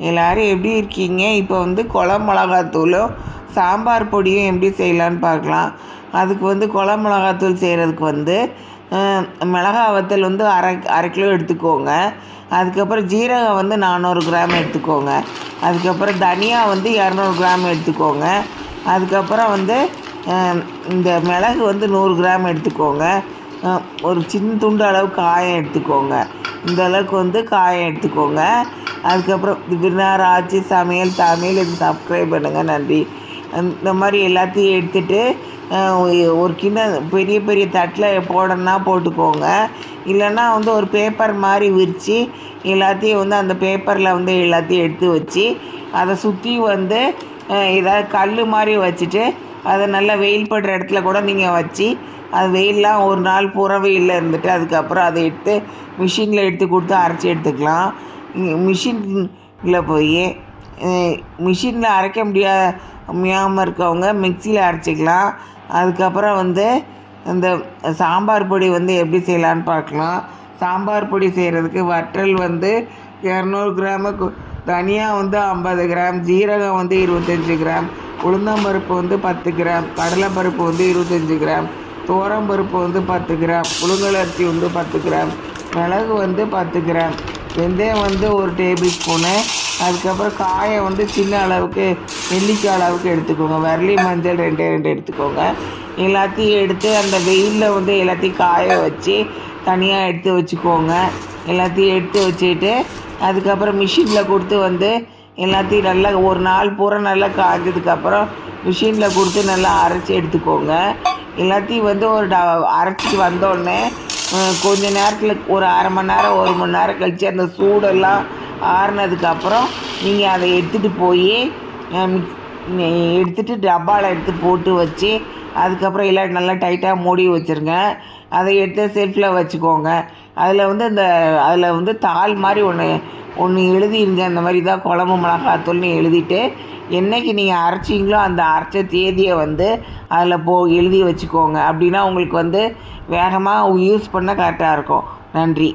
எல்லோரும் எப்படி இருக்கீங்க? இப்போ வந்து குழம்பு மிளகாத்தூளும் சாம்பார் பொடியும் எப்படி செய்யலான்னு பார்க்கலாம். அதுக்கு வந்து குழம்பு மிளகாத்தூள் செய்கிறதுக்கு வந்து மிளகா வத்தல் வந்து அரை கிலோ எடுத்துக்கோங்க. அதுக்கப்புறம் ஜீரகம் வந்து 400 கிராம் எடுத்துக்கோங்க. அதுக்கப்புறம் தனியா வந்து 200 கிராம் எடுத்துக்கோங்க. அதுக்கப்புறம் வந்து இந்த மிளகு வந்து 100 கிராம் எடுத்துக்கோங்க. ஒரு சின்ன துண்டு அளவு காயம் எடுத்துக்கோங்க. இந்த அளவுக்கு வந்து காயம் எடுத்துக்கோங்க. அதுக்கப்புறம் விருந்தார் ஆச்சி சமையல் தமிழ் இது சப்ஸ்கிரைப் பண்ணுங்கள். நன்றி. இந்த மாதிரி எல்லாத்தையும் எடுத்துகிட்டு ஒரு பெரிய பெரிய தட்டில் போடணுன்னா போட்டுக்கோங்க. இல்லைன்னா வந்து ஒரு பேப்பர் மாதிரி விரித்து எல்லாத்தையும் வந்து அந்த பேப்பரில் வந்து எல்லாத்தையும் எடுத்து வச்சு அதை சுற்றி வந்து ஏதாவது கல் மாதிரி வச்சுட்டு அதை நல்லா வெயில் படுற இடத்துல கூட நீங்கள் வச்சு அது வெயிலெலாம் ஒரு நாள் பூரா வெயிலில் இருந்துட்டு அதுக்கப்புறம் அதை எடுத்து மிஷினில் எடுத்து கொடுத்து அரைச்சி எடுத்துக்கலாம். மிஷினில் போய் மிஷினில் அரைக்க முடியாமல் இருக்கவங்க மிக்சியில் அரைச்சிக்கலாம். அதுக்கப்புறம் வந்து இந்த சாம்பார் பொடி வந்து எப்படி செய்யலான்னு பார்க்கலாம். சாம்பார் பொடி செய்கிறதுக்கு வற்றல் வந்து 200 கிராமு, தனியா வந்து 50 கிராம், ஜீரகம் வந்து 25 கிராம், உளுந்தம்பருப்பு வந்து 10 கிராம், கடலைப்பருப்பு வந்து 25 கிராம், துவரம்பருப்பு வந்து 10 கிராம், புழுங்கலரிசி வந்து 10 கிராம், மிளகு வந்து 10 கிராம், வெந்தயம் வந்து 1 டேபிள் ஸ்பூனு. அதுக்கப்புறம் காயம் வந்து சின்ன அளவுக்கு நெல்லிக்காய் அளவுக்கு எடுத்துக்கோங்க. வரலி மஞ்சள் 2 எடுத்துக்கோங்க. எல்லாத்தையும் எடுத்து அந்த வெயிலில் வந்து எல்லாத்தையும் காய வச்சு தனியாக எடுத்து வச்சுக்கோங்க. எல்லாத்தையும் எடுத்து வச்சுட்டு அதுக்கப்புறம் மிஷினில் கொடுத்து வந்து எல்லாத்தையும் நல்லா ஒரு நாள் பூரா நல்லா காய்ஞ்சதுக்கப்புறம் மிஷினில் கொடுத்து நல்லா அரைச்சி எடுத்துக்கோங்க. எல்லாத்தையும் வந்து அரைச்சிட்டு வந்தோடனே கொஞ்ச நேரத்தில் ஒரு அரை மணி நேரம் 1 மணி நேரம் கழித்து அந்த சூடெல்லாம் ஆறுனதுக்கப்புறம் நீங்கள் அதை எடுத்துகிட்டு போய் எடுத்துகிட்டு டப்பாவில் எடுத்து போட்டு வச்சு அதுக்கப்புறம் எல்லாம் நல்லா டைட்டாக மூடி வச்சுருங்க. அதை எடுத்து செல்ஃபில் வச்சுக்கோங்க. அதில் வந்து தாள் மாதிரி ஒன்று எழுதிருங்க. அந்த மாதிரி தான் குழம்பு மிளகாத்தூள்னு எழுதிட்டு என்றைக்கு நீங்கள் அரைச்சிங்களோ அந்த அரைச்ச தேதியை வந்து அதில் எழுதி வச்சுக்கோங்க. அப்படின்னா உங்களுக்கு வந்து வேகமாக யூஸ் பண்ண கரெக்டாக இருக்கும். நன்றி.